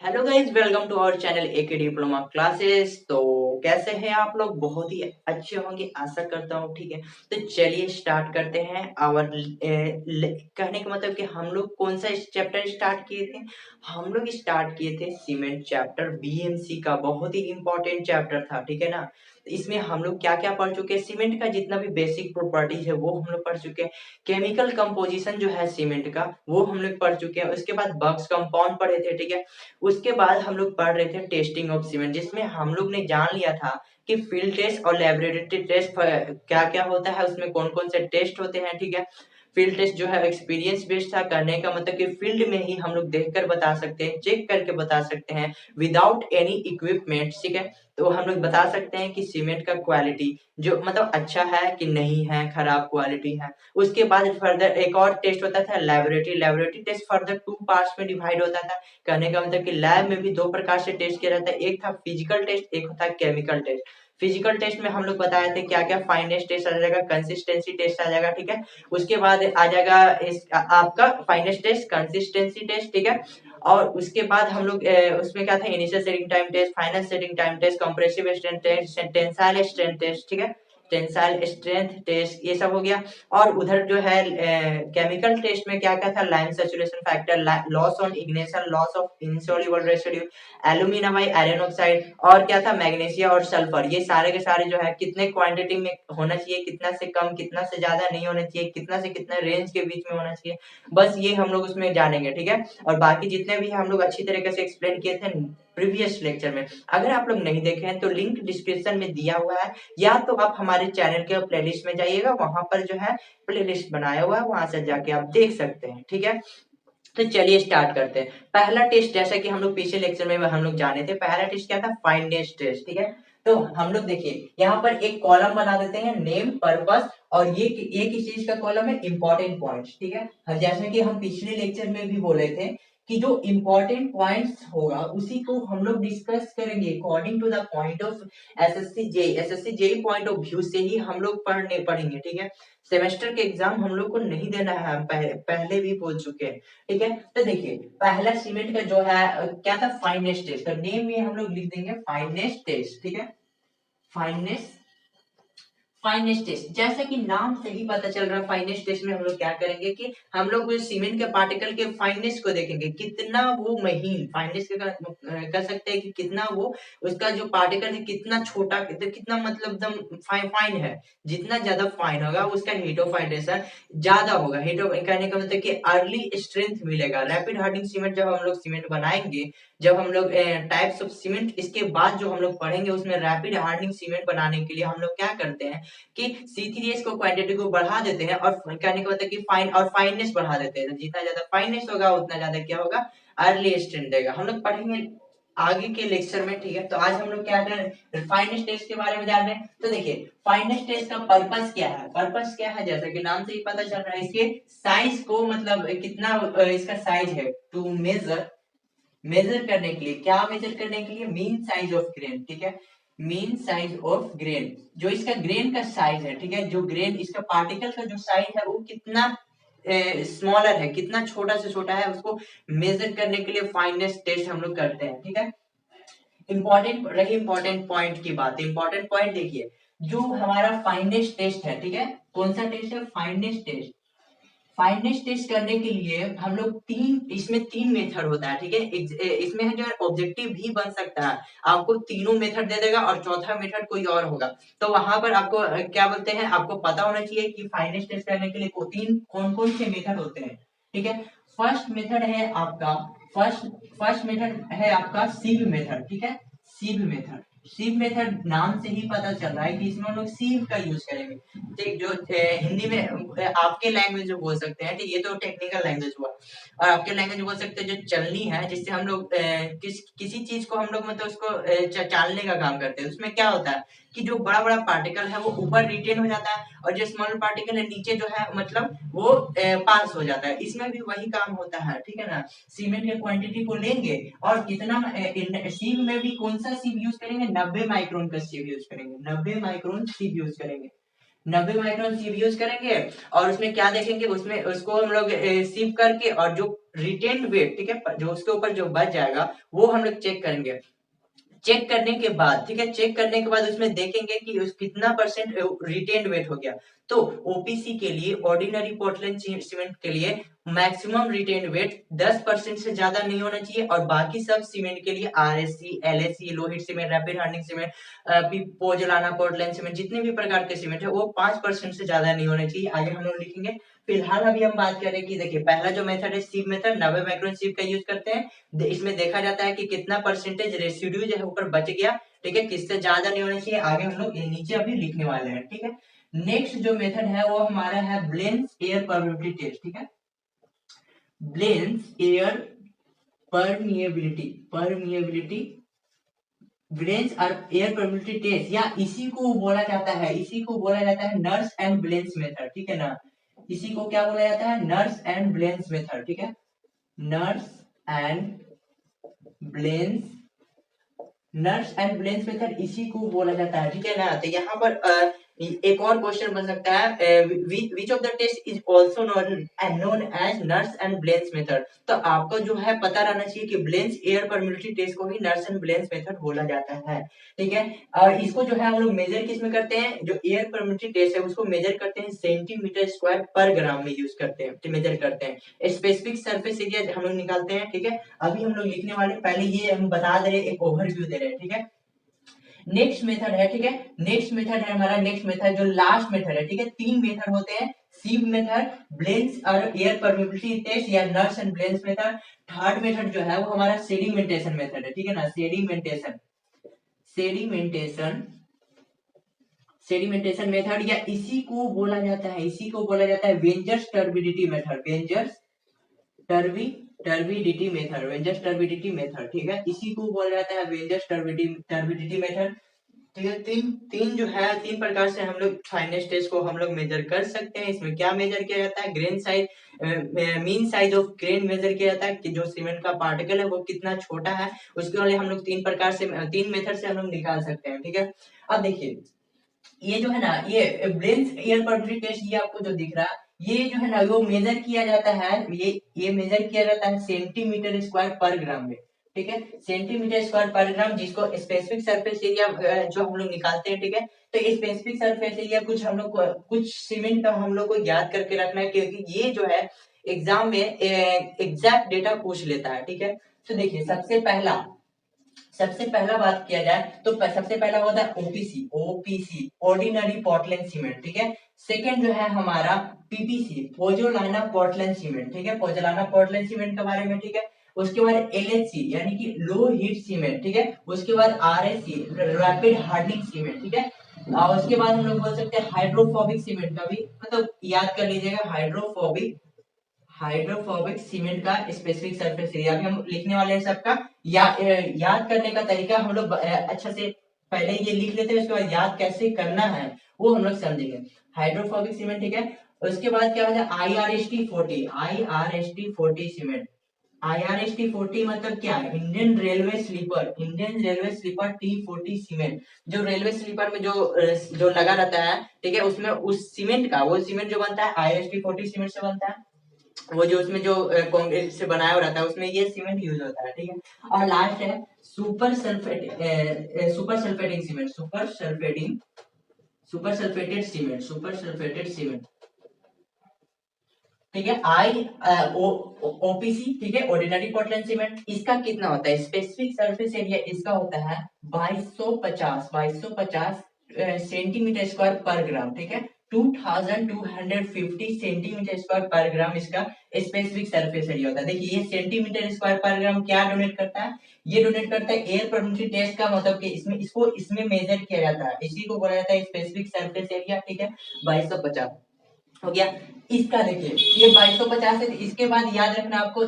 Hello guys, welcome to our channel AK diploma classes. तो कैसे हैं आप लोग? बहुत ही अच्छे होंगे, आशा करता हूँ। ठीक है, तो चलिए स्टार्ट करते हैं। आवर कहने का मतलब कि हम लोग कौन सा चैप्टर स्टार्ट किए थे? हम लोग स्टार्ट किए थे सीमेंट चैप्टर, बीएमसी का। बहुत ही इंपॉर्टेंट चैप्टर था, ठीक है ना। इसमें हम लोग क्या क्या पढ़ चुके हैं? सीमेंट का जितना भी बेसिक प्रॉपर्टीज है वो हम लोग पढ़ चुके हैं। केमिकल कंपोजिशन जो है सीमेंट का वो हम लोग पढ़ चुके हैं। उसके बाद बॉक्स कंपाउंड पढ़े थे, ठीक है। उसके बाद हम लोग पढ़ रहे थे टेस्टिंग ऑफ सीमेंट, जिसमें हम लोग ने जान लिया था कि फील्ड टेस्ट और लेबोरेटरी टेस्ट क्या क्या होता है, उसमें कौन कौन से टेस्ट होते हैं, ठीक है। फील्ड टेस्ट जो है एक्सपीरियंस बेस्ड था, करने का मतलब कि फील्ड में ही हम लोग देखकर बता सकते हैं, चेक करके बता सकते हैं, विदाउट एनी इक्विपमेंट, ठीक है। तो हम लोग बता सकते हैं कि सीमेंट का क्वालिटी जो मतलब अच्छा है कि नहीं है, खराब क्वालिटी है। उसके बाद फर्दर एक और टेस्ट होता था लेबोरेटरी टेस्ट, फर्दर 2 पार्ट्स में डिवाइड होता था। कहने का मतलब कि लैब में भी 2 प्रकार से टेस्ट किया जाता है, एक था फिजिकल टेस्ट, एक होता है केमिकल टेस्ट। फिजिकल टेस्ट में हम लोग बताए थे क्या क्या, फाइनेस टेस्ट आ जाएगा, कंसिस्टेंसी टेस्ट आ जाएगा, ठीक है। उसके बाद आ जाएगा आपका फाइनेस टेस्ट, कंसिस्टेंसी टेस्ट, ठीक है। और उसके बाद हम लोग उसमें क्या था, initial setting time test, final setting time test, compressive strength test, tensile strength test, ठीक है। टेंसाइल स्ट्रेंथ टेस्ट ये सब हो गया। और उधर जो है केमिकल टेस्ट में क्या क्या था, lime saturation factor, loss on ignition, loss of insoluble residue, aluminium iron oxide, और क्या था, मैग्नीशिया और सल्फर। ये सारे के सारे जो है कितने क्वांटिटी में होना चाहिए, कितना से कम, कितना से ज्यादा नहीं होना चाहिए, कितना से कितना रेंज के बीच में होना चाहिए, बस ये हम लोग उसमें जानेंगे, ठीक है। और बाकी जितने भी हम लोग अच्छी तरीके से एक्सप्लेन किए थे प्रीवियस लेक्चर में, अगर आप लोग नहीं देखे हैं तो लिंक डिस्क्रिप्शन में दिया हुआ है, या तो आप हमारे चैनल के प्लेलिस्ट में जाइएगा, वहां पर जो है प्लेलिस्ट बनाया हुआ है, वहां से जाके आप देख सकते हैं, ठीक है। तो चलिए स्टार्ट करते हैं। पहला टेस्ट, जैसा कि हम लोग पिछले लेक्चर में हम लोग जाने थे, पहला टेस्ट क्या था, फाइनेस टेस्ट, ठीक है। तो हम लोग देखिए यहाँ पर एक कॉलम बना देते हैं, नेम, पर्पस, और ये किस चीज का कॉलम है, इंपॉर्टेंट पॉइंट्स, ठीक है। जैसे कि हम पिछले लेक्चर में भी बोले थे कि जो इंपॉर्टेंट पॉइंट्स होगा उसी को हम लोग डिस्कस करेंगे according to the point of SSC JE point of view से ही हम लोग पढ़ेंगे, ठीक है। सेमेस्टर के एग्जाम हम लोग को नहीं देना है, हम पहले भी बोल चुके हैं, ठीक है। तो देखिए पहला सीमेंट का जो है क्या था, फाइनेस टेस्ट, तो नेम में हम लोग लिख देंगे फाइनेस टेस्ट, ठीक है। फाइनेस फाइनेस टेस्ट, जैसा कि नाम से ही पता चल रहा है, फाइनेस टेस्ट में हम लोग क्या करेंगे कि हम लोग सीमेंट के पार्टिकल के फाइनेस को देखेंगे, कितना वो महीन फाइनेस कर सकते हैं कि कितना वो उसका जो पार्टिकल है कितना छोटा, कितना मतलब एकदम फाइन है। जितना ज्यादा फाइन होगा उसका हीट ऑफ हाइड्रेशन ज्यादा होगा। हीट ऑफ कहने का मतलब कि अर्ली स्ट्रेंथ मिलेगा। रैपिड हार्डनिंग सीमेंट जब हम लोग सीमेंट बनाएंगे, जब हम लोग टाइप्स ऑफ सीमेंट इसके बाद जो हम लोग पढ़ेंगे, उसमें रैपिड हार्डनिंग सीमेंट बनाने के लिए हम लोग क्या करते हैं कि C3H को क्वांटिटी को बढ़ा देते हैं, और कहने का मतलब कि फाइन और फाइननेस बढ़ा देते हैं। तो जितना ज्यादा फाइननेस होगा उतना ज्यादा क्या होगा, अर्ली स्ट्रेंथ देगा। हम लोग पढ़ेंगे आगे के लेक्चर में, ठीक है। तो आज हम लोग क्या कर रहे हैं, फाइनेस टेस्ट के बारे में जान रहे हैं। तो देखिए फाइनेस टेस्ट का पर्पस क्या है, पर्पस क्या है, जैसा कि नाम से ही पता चल रहा है, इसके साइज को मतलब कितना इसका साइज है, टू मेजर करने के लिए, क्या मेजर करने के लिए, मीन साइज ऑफ ग्रेन, ठीक है। मीन साइज ऑफ ग्रेन, जो इसका ग्रेन का साइज है, ठीक है, जो ग्रेन इसका पार्टिकल का जो साइज है वो कितना स्मॉलर है, कितना छोटा से छोटा है, उसको मेजर करने के लिए फाइनेस टेस्ट हम लोग करते हैं, ठीक है। इंपॉर्टेंट पॉइंट की बात, इंपॉर्टेंट पॉइंट देखिए, जो हमारा फाइनेस टेस्ट है, ठीक है, कौन सा टेस्ट है, फाइनेस टेस्ट। फाइनेस टेस्ट करने के लिए हम लोग इसमें तीन मेथड होता है, ठीक है। इसमें है जो है ऑब्जेक्टिव भी बन सकता है, आपको तीनों मेथड दे देगा और चौथा मेथड कोई और होगा। तो वहां पर आपको क्या बोलते हैं, आपको पता होना चाहिए कि फाइनेस टेस्ट करने के लिए कौन कौन से मेथड होते हैं, ठीक है। फर्स्ट मेथड है आपका फर्स्ट फर्स्ट मेथड है आपका सीव मेथड, ठीक है। सीव मेथड, सीव मेथड नाम से ही पता चल रहा है कि इसमें हम लोग सीव का यूज करेंगे, ठीक। जो हिंदी में आपके लैंग्वेज में बोल सकते हैं, ठीक, ये तो टेक्निकल लैंग्वेज हुआ। और आपके लैंग्वेज में बोल सकते हैं जो चलनी है, जिससे हम लोग किसी चीज को हम लोग मतलब उसको चालने का काम करते हैं। उसमें क्या होता है कि जो बड़ा बड़ा पार्टिकल है वो ऊपर रिटेन हो जाता है, और जो स्मॉल पार्टिकल है नीचे जो है मतलब वो पास हो जाता है। इसमें भी वही काम होता है, ठीक है ना। सीमेंट के क्वांटिटी को लेंगे और कितना सीव में भी कौन सा सीव यूज करेंगे, 90 माइक्रोन का सीव यूज करेंगे, 90 माइक्रोन सीव यूज करेंगे। 90 माइक्रोन सीव यूज करेंगे और उसमें क्या देखेंगे, उसमें उसको हम लोग सीव करके और जो रिटेन वेट, ठीक है, जो उसके ऊपर जो बच जाएगा वो हम लोग चेक करेंगे। चेक करने के बाद, ठीक है, चेक करने के बाद उसमें देखेंगे कि उस कितना परसेंट रिटेन वेट हो गया। तो ओपीसी के लिए, ऑर्डिनरी पोर्टलैंड सीमेंट के लिए मैक्सिमम रिटेन वेट 10% से ज्यादा नहीं होना चाहिए और बाकी सब सीमेंट के लिए RSC, LSC, low heat cement, rapid hardening cement, pozzolana Portland cement, जितने भी प्रकार के सीमेंट है वो 5% से ज्यादा नहीं होने चाहिए। आगे हम लोग लिखेंगे। फिलहाल अभी हम बात करें कि देखिए पहला जो मेथड है सीव मेथड, 90 माइक्रोन सीव का यूज करते हैं। इसमें देखा जाता है कि कितना परसेंटेज रेसिड्यू जो है ऊपर बच गया, ठीक है, किससे ज्यादा नहीं होना चाहिए। आगे हम लोग ये नीचे अभी लिखने वाले हैं, ठीक है। नेक्स्ट जो मेथड है वो हमारा है ब्लेंस एयर परमिटिविटी टेस्ट, ठीक है, Blaine's air permeability, permeability Blaine's और एयर परमिटिविटी टेस्ट, या इसी को बोला जाता है, इसी को बोला जाता है नर्स एंड ब्लेंस मेथड, ठीक है ना। इसी को क्या बोला जाता है, नर्स एंड ब्लेंस मेथड, ठीक है, nurse and Blaine's, nurse and Blaine's method इसी को बोला जाता है, ठीक है ना। तो यहाँ पर एक और क्वेश्चन बन सकता है, which of the test is also known as Nurse and Blaine's method. तो आपको जो है पता रहना चाहिए कि ब्लेंस एयर परमिटिविटी टेस्ट को ही नर्स एंड ब्लेंस मेथड बोला जाता है, ठीक है। और इसको जो है हम लोग मेजर किस में करते हैं, जो एयर परमिटिविटी टेस्ट है उसको मेजर करते हैं सेंटीमीटर स्क्वायर पर ग्राम में यूज करते हैं, मेजर करते हैं। स्पेसिफिक सरफेस एरिया हम लोग निकालते हैं, ठीक है। अभी हम लोग लिखने वाले, पहले ये हम बता दे रहे, एक ओवरव्यू दे रहे हैं, ठीक है। नेक्स्ट मेथड है, ठीक है, नेक्स्ट मेथड है हमारा, नेक्स्ट मेथड जो लास्ट मेथड है, ठीक है, तीन मेथड होते हैं, सीव मेथड, ब्लेंस और एयर परमिटिविटी टेस्ट या nurse and Blaine's method. Third method जो है वो हमारा सेडिमेंटेशन मेथड है, ठीक है ना, सेडिमेंटेशन, सेडिमेंटेशन, सेडिमेंटेशन मेथड, या इसी को बोला जाता है, इसी को बोला जाता है Wagner's turbidity method, Wagner's turbidity method, Wagner's turbidity method, ठीक है, इसी को बोला जाता है वेंजर्स टर्बिडिटी मेथड, ठीक है। तीन तीन जो है, तीन प्रकार से हम लोग फाइनेस टेस्ट को हम लोग मेजर कर सकते हैं। इसमें क्या मेजर किया जाता है, grain size, mean size of grain measure किया जाता है कि जो सीमेंट का पार्टिकल है वो कितना छोटा है, उसके लिए हम लोग तीन प्रकार से, तीन मेथड से हम लोग निकाल सकते हैं, ठीक है। अब देखिए ये जो है ना, ये ब्लेंस एयर परमिटिविटी टेस्ट, ये आपको जो दिख रहा है, ये जो है ना वो मेजर किया जाता है, ये मेजर किया जाता है सेंटीमीटर स्क्वायर पर ग्राम में, ठीक है, सेंटीमीटर स्क्वायर पर ग्राम, जिसको स्पेसिफिक सरफेस एरिया जो हम लोग निकालते हैं, ठीक है। तो ये स्पेसिफिक सरफेस एरिया कुछ हम लोग को, कुछ सीमेंट का हम लोग को याद करके रखना है, क्योंकि ये जो है एग्जाम में एग्जैक्ट डेटा पूछ लेता है, ठीक है। तो देखिए सबसे पहला बात किया जाए तो सबसे पहला होता है OPC, OPC ordinary Portland cement, ठीक है। सेकंड जो है हमारा पीपीसी, पोजोलाना पोर्टलैंड सीमेंट, ठीक है, पोजोलाना पोर्टलैंड सीमेंट के बारे में, ठीक है। उसके बाद एलएचसी यानी कि लो हीट सीमेंट, ठीक है। उसके बाद आरएससी, रैपिड हार्डनिंग सीमेंट, ठीक है। और उसके बाद हम लोग बोल सकते हैं हाइड्रोफोबिक सीमेंट का भी, मतलब याद कर लीजिएगा, हाइड्रोफोबिक, हाइड्रोफोबिक सीमेंट का स्पेसिफिक सरफेस एरिया भी हम लिखने वाले हैं सबका। याद करने का तरीका हम लोग अच्छा से पहले ये लिख लेते हैं, उसके बाद याद कैसे करना है वो हम लोग समझेंगे। हाइड्रोफोबिक सीमेंट, ठीक है। उसके बाद क्या होता है IRST 40, IRST 40 सीमेंट, IRST 40 मतलब क्या है, Indian railway sleeper, Indian railway sleeper T40 cement, जो रेलवे स्लीपर में जो लगा रहता है, ठीक है, उसमें उस सीमेंट का, वो सीमेंट जो बनता है IRST 40 सीमेंट से बनता है। वो जो उसमें जो कंक्रीट से बनाया हुआ रहता है उसमें ये सीमेंट यूज होता है, ठीक है। और लास्ट है super sulphate, super sulphating cement, super sulphating, super sulphated cement, super sulphated cement, ठीक है। ओपीसी, ठीक है, ऑर्डिनरी पोर्टलैंड सीमेंट, इसका कितना होता है, स्पेसिफिक सरफेस एरिया इसका होता है 2250 सेंटीमीटर स्क्वायर पर ग्राम, ठीक है, 2250 सेंटीमीटर स्क्वायर पर ग्राम इसका स्पेसिफिक सरफेस एरिया होता है। देखिए ये सेंटीमीटर स्क्वायर पर ग्राम क्या डोनेट करता है, ये डोनेट करता है एयर परमिटिविटी टेस्ट का, मतलब कि इसमें मेजर किया जाता है, इसी को बोला जाता है स्पेसिफिक सरफेस एरिया, ठीक है, 2250 हो गया। इसका देखिए ये 2250 है, इसके बाद याद रखना आपको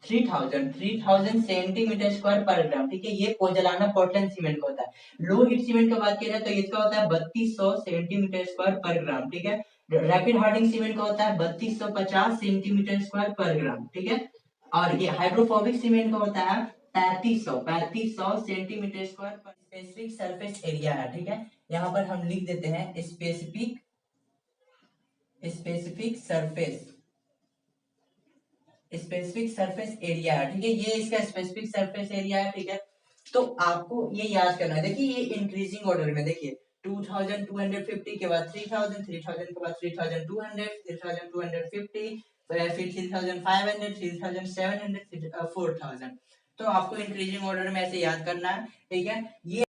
3000 सेंटीमीटर स्क्वायर पर ग्राम, ठीक है, ये पोजलाना पोर्टलैंड सीमेंट का होता है। लो हीट सीमेंट का बात किया जाए तो इसका होता है 3200 सेंटीमीटर स्क्वायर पर ग्राम, ठीक है। रैपिड हार्डनिंग सीमेंट का होता है 3250 सेंटीमीटर स्क्वायर पर ग्राम, ठीक है। और ये हाइड्रोफोबिक सीमेंट का होता है 3500 सेंटीमीटर स्क्वायर पर स्पेसिफिक सरफेस एरिया है, ठीक है। यहाँ पर हम लिख देते हैं स्पेसिफिक स्पेसिफिक सरफेस एरिया है, ठीक है, ये इसका स्पेसिफिक सरफेस एरिया है, ठीक है। तो आपको ये याद करना है, देखिए ये इंक्रीजिंग ऑर्डर में, देखिए 2250 के बाद 3000, 3000 के बाद 3200, 3250, फिर 3500, 3700, 4000। तो आपको इंक्रीजिंग ऑर्डर में ऐसे याद करना है, ठीक है। ये